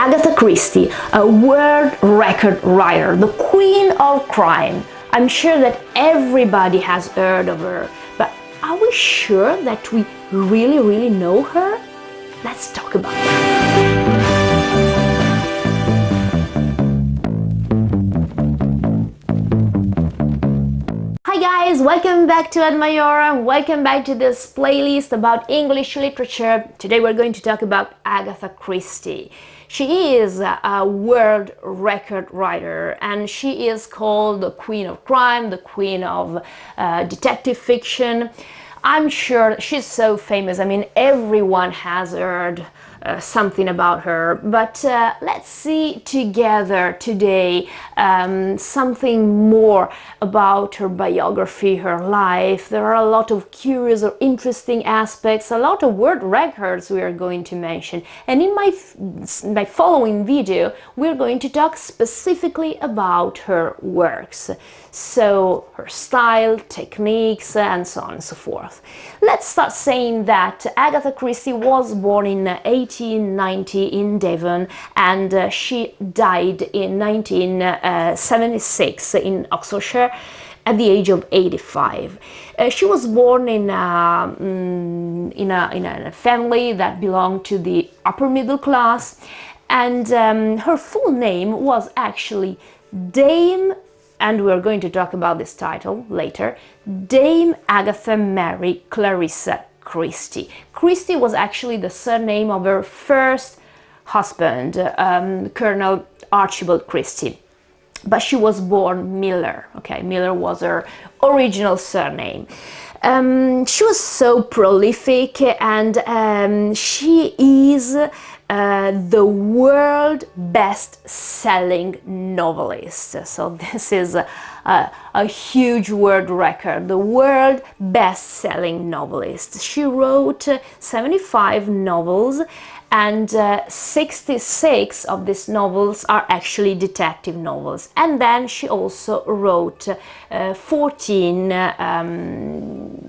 Agatha Christie, a world record writer, the queen of crime. I'm sure that everybody has heard of her, but are we sure that we really know her? Let's talk about it. Hi guys, welcome back to Maiora, welcome back to this playlist about English literature. Today we're going to talk about Agatha Christie. She is a world record writer and she is called the queen of crime, the queen of detective fiction. I'm sure she's so famous, I mean everyone has heard something about her, but let's see together today something more about her biography, her life. There are a lot of curious or interesting aspects, a lot of world records we are going to mention, and in my following video we're going to talk specifically about her works, so her style, techniques, and so on and so forth. Let's start saying that Agatha Christie was born in 1890 in Devon and she died in 1976 in Oxfordshire at the age of 85. She was born in a family that belonged to the upper middle class, and her full name was actually Dame, and we're going to talk about this title later, Dame Agatha Mary Clarissa Christie. Christie was actually the surname of her first husband, Colonel Archibald Christie, but she was born Miller. Okay, Miller was her original surname. She was so prolific, and she is the world best-selling novelist. So this is a huge world record, the world best-selling novelist. She wrote 75 novels, and 66 of these novels are actually detective novels. And then she also wrote 14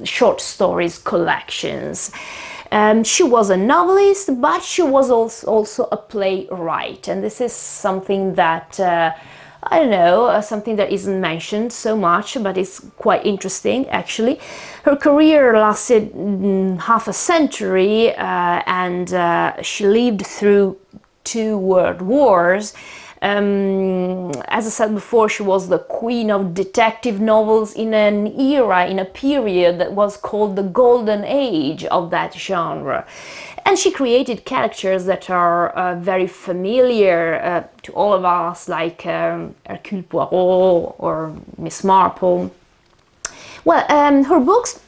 short stories collections. She was a novelist, but she was also a playwright, and this is something that I don't know, something that isn't mentioned so much, but it's quite interesting actually. Her career lasted half a century, and she lived through 2 world wars. As I said before, she was the queen of detective novels in an era, in a period that was called the golden age of that genre. And she created characters that are very familiar to all of us, like Hercule Poirot or Miss Marple. Well, her books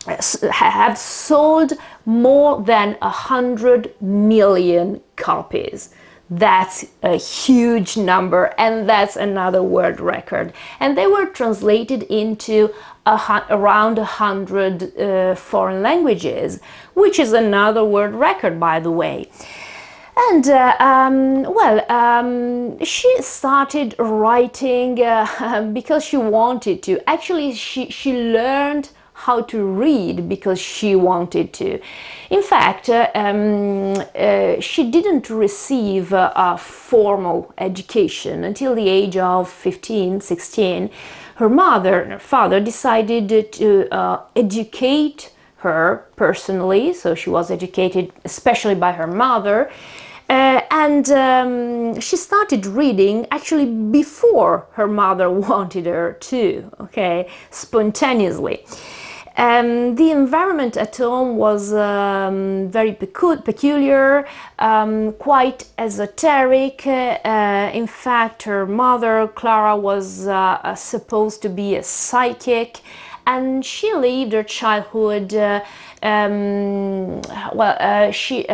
have sold more than 100 million copies. That's a huge number, and that's another world record. And they were translated into around 100 foreign languages, which is another world record, by the way. And she started writing because she wanted to. Actually, she learned how to read because she wanted to. In fact, she didn't receive a formal education until the age of 15, 16. Her mother and her father decided to educate her personally, so she was educated especially by her mother. And she started reading actually before her mother wanted her to, okay, spontaneously. The environment at home was very peculiar, quite esoteric. In fact, her mother, Clara, was supposed to be a psychic, and she lived her childhood she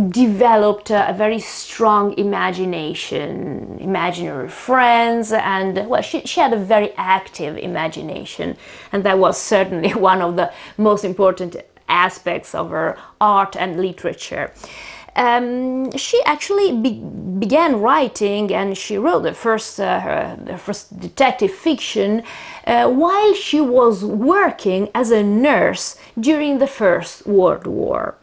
developed a very strong imagination, imaginary friends, and well, she had a very active imagination, and that was certainly one of the most important aspects of her art and literature. She actually began writing, and she wrote her first detective fiction while she was working as a nurse during the First World War.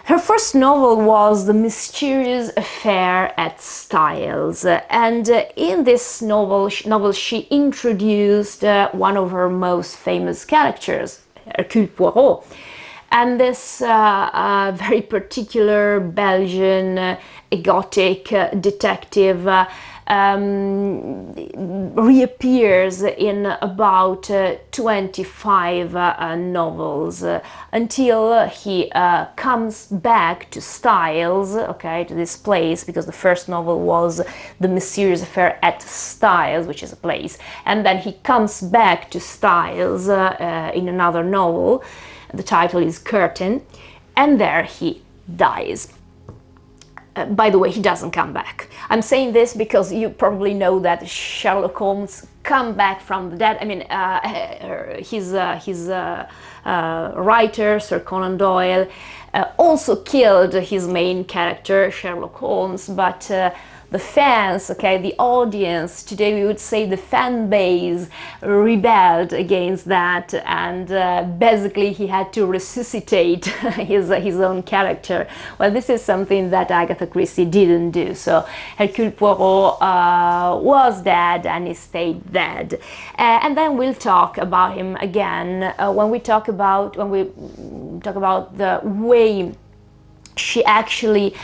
Her first novel was The Mysterious Affair at Styles, and in this novel she introduced one of her most famous characters, Hercule Poirot. And this very particular Belgian Gothic detective reappears in about 25 novels until he comes back to Styles, okay, to this place, because the first novel was The Mysterious Affair at Styles, which is a place, and then he comes back to Styles in another novel. The title is Curtain, and there he dies. By the way, he doesn't come back. I'm saying this because you probably know that Sherlock Holmes come back from the dead. I mean, his writer, Sir Conan Doyle, also killed his main character, Sherlock Holmes, but the fans, okay, the audience, today we would say the fan base, rebelled against that, and basically he had to resuscitate his own character. Well, this is something that Agatha Christie didn't do. So Hercule Poirot was dead, and he stayed dead. And then we'll talk about him again when we talk about the way she actually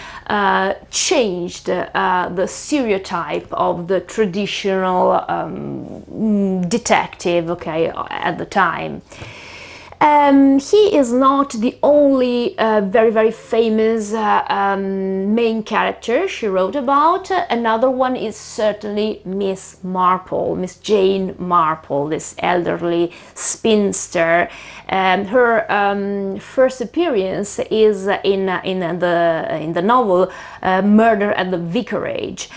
changed the stereotype of the traditional detective, okay, at the time. He is not the only very famous main character she wrote about. Another one is certainly Miss Marple, Miss Jane Marple, this elderly spinster. Her first appearance is in the novel Murder at the Vicarage.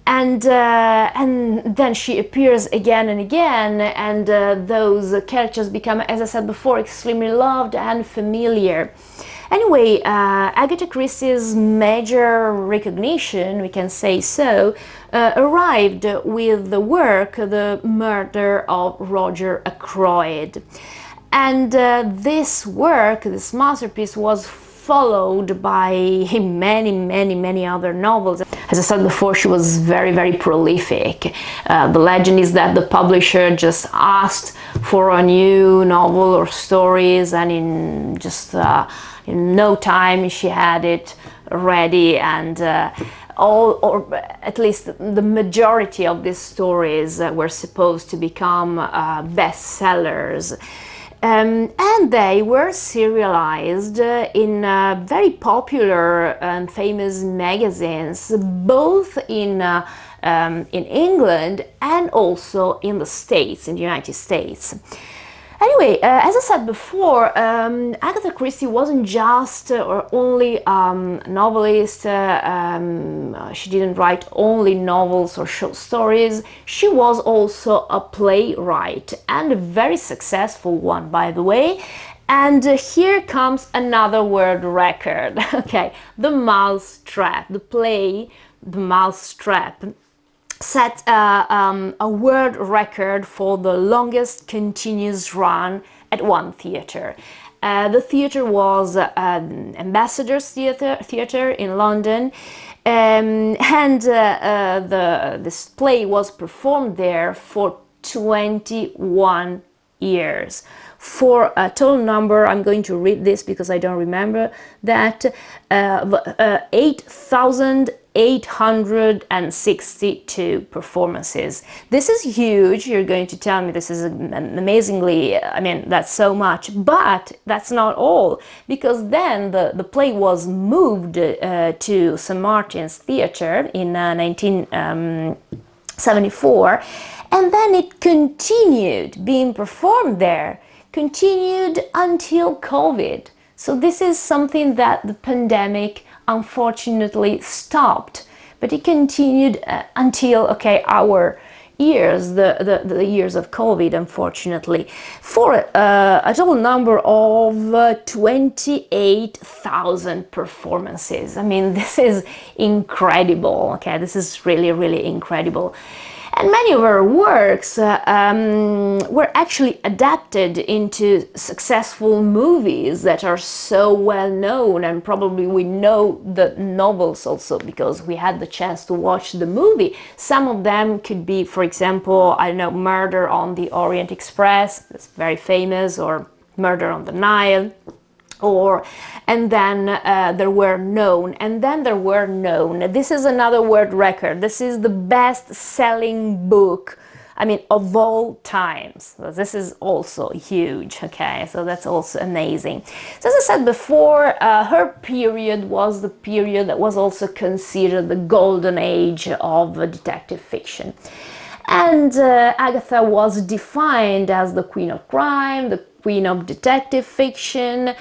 And then she appears again and again, and those characters become, as I said before, extremely loved and familiar. Anyway, Agatha Christie's major recognition, we can say so, arrived with the work The Murder of Roger Ackroyd. And this work, this masterpiece, was followed by many other novels. As I said before, she was very prolific. The legend is that the publisher just asked for a new novel or stories, and in just in no time she had it ready, and or at least the majority of these stories were supposed to become bestsellers. And they were serialized in very popular and famous magazines, both in England and also in the States, in the United States. Anyway, as I said before, Agatha Christie wasn't just or only a novelist. She didn't write only novels or short stories. She was also a playwright, and a very successful one, by the way. And here comes another world record. Okay, The Mousetrap, the play The Mousetrap, set a world record for the longest continuous run at one theatre. The theatre was Ambassadors Theatre in London, and this play was performed there for 21 years. For a total number, I'm going to read this because I don't remember that, 8,862 performances. This is huge. You're going to tell me this is amazingly, I mean, that's so much, but that's not all, because then the play was moved to St. Martin's Theatre in 1974, and then it continued being performed there, continued until COVID. So this is something that the pandemic unfortunately stopped, but it continued until, okay, our years, the years of COVID, unfortunately, for a total number of 28,000 performances. I mean, this is incredible, okay, this is really incredible. And many of her works were actually adapted into successful movies that are so well known, and probably we know the novels also because we had the chance to watch the movie. Some of them could be, for example, I don't know, Murder on the Orient Express, that's very famous, or Murder on the Nile. And then there were known, This is another world record. This is the best-selling book, I mean, of all times. So this is also huge, okay? So that's also amazing. So as I said before, her period was the period that was also considered the golden age of detective fiction. And Agatha was defined as the queen of crime, the queen of detective fiction.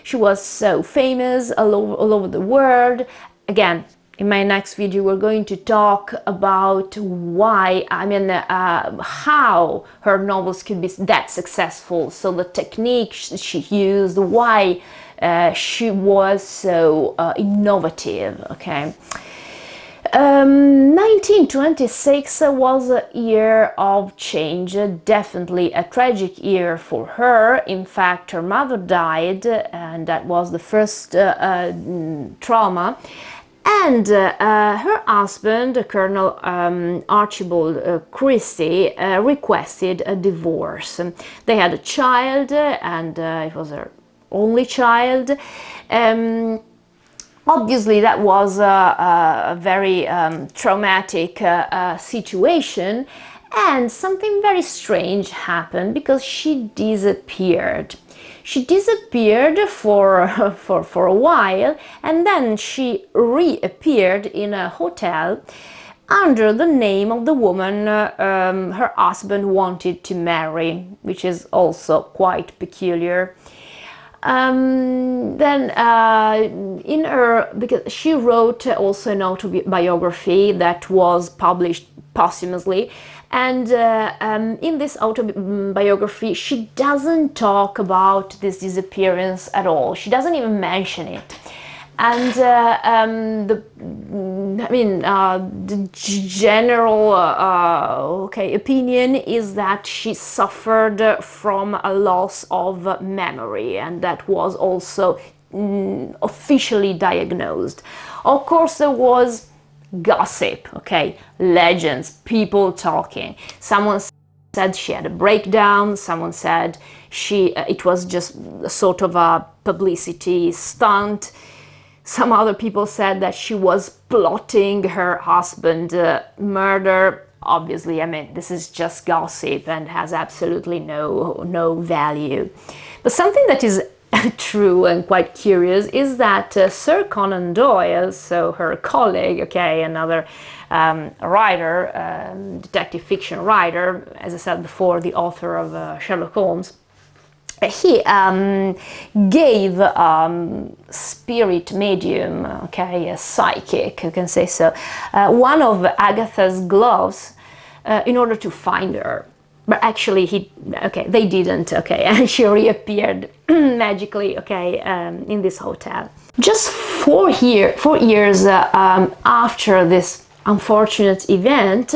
She was so famous all over the world. Again, in my next video, we're going to talk about why, how her novels could be that successful. So the techniques she used, why she was so innovative, okay? 1926 was a year of change, definitely a tragic year for her. In fact, her mother died, and that was the first trauma. And her husband, Colonel Archibald Christie, requested a divorce. They had a child, and it was her only child. Obviously, that was a very traumatic situation, and something very strange happened because she disappeared. She disappeared for a while, and then she reappeared in a hotel under the name of the woman her husband wanted to marry, which is also quite peculiar. Because she wrote also an autobiography that was published posthumously, and in this autobiography she doesn't talk about this disappearance at all. She doesn't even mention it. And the general opinion is that she suffered from a loss of memory, and that was also officially diagnosed. Of course, there was gossip, legends, people talking. Someone said she had a breakdown, someone said it was just sort of a publicity stunt. Some other people said that she was plotting her husband's murder. Obviously, this is just gossip and has absolutely no value. But something that is true and quite curious is that Sir Conan Doyle, so her colleague, another writer, detective fiction writer, as I said before, the author of Sherlock Holmes, he gave spirit medium, a psychic, you can say so, one of Agatha's gloves in order to find her. But actually, they didn't, and she reappeared magically, in this hotel. Just 4 years after this unfortunate event,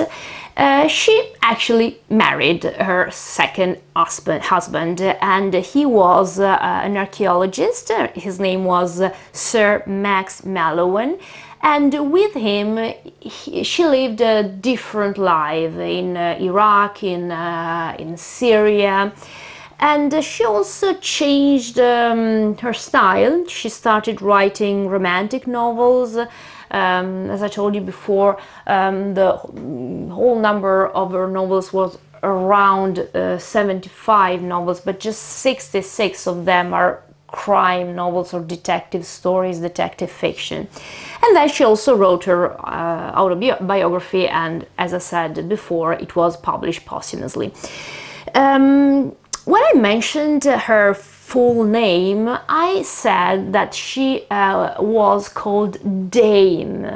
she actually married her second husband, and he was an archaeologist. His name was Sir Max Mallowan, and with him she lived a different life in Iraq, in Syria, and she also changed her style. She started writing romantic novels. As I told you before, the whole number of her novels was around 75 novels, but just 66 of them are crime novels or detective stories, detective fiction. And then she also wrote her autobiography, and as I said before, it was published posthumously. When I mentioned her full name, I said that she was called Dame,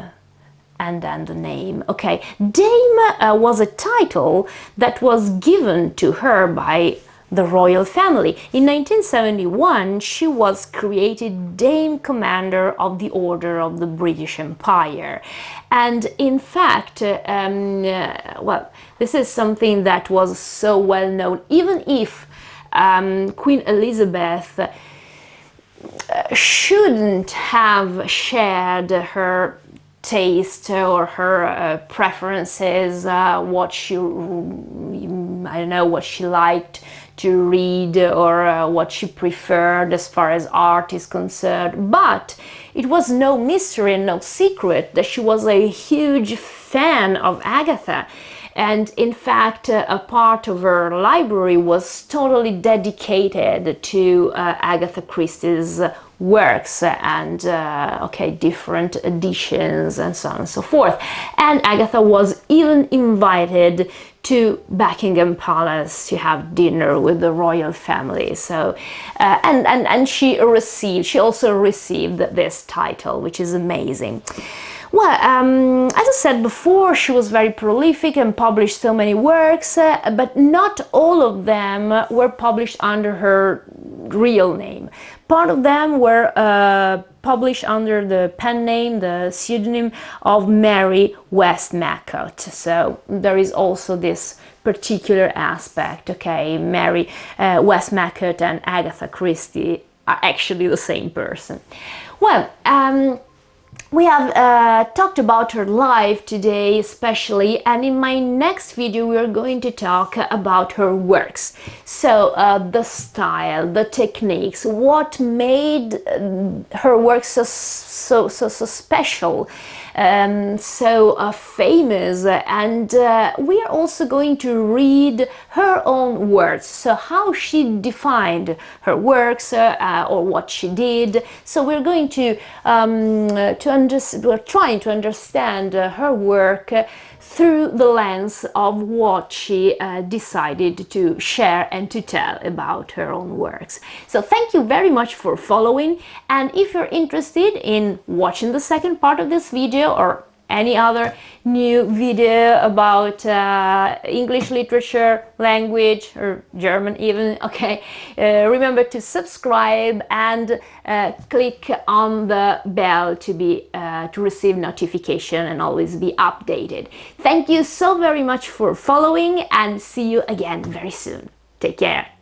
and then the name. Dame was a title that was given to her by the royal family. In 1971, she was created Dame Commander of the Order of the British Empire. And in fact, well, this is something that was so well known, even if Queen Elizabeth shouldn't have shared her taste or her preferences, what she, I don't know, what she liked to read or what she preferred as far as art is concerned, but it was no mystery and no secret that she was a huge fan of Agatha. And in fact, a part of her library was totally dedicated to Agatha Christie's works and different editions and so on and so forth. And Agatha was even invited to Buckingham Palace to have dinner with the royal family. So and she also received this title, which is amazing. Well, as I said before, she was very prolific and published so many works, but not all of them were published under her real name. Part of them were published under the pen name, the pseudonym of Mary Westmacott. So there is also this particular aspect, okay? Mary Westmacott and Agatha Christie are actually the same person. Well, we have talked about her life today especially, and in my next video we are going to talk about her works. So the style, the techniques, what made her works so special, so famous, and we are also going to read her own words, so how she defined her works or what she did. So we're going to we're trying to understand her work through the lens of what she decided to share and to tell about her own works. So thank you very much for following, and if you're interested in watching the second part of this video or any other new video about English literature, language, or German even, okay, remember to subscribe and click on the bell to receive notification and always be updated. Thank you so very much for following, and see you again very soon. Take care.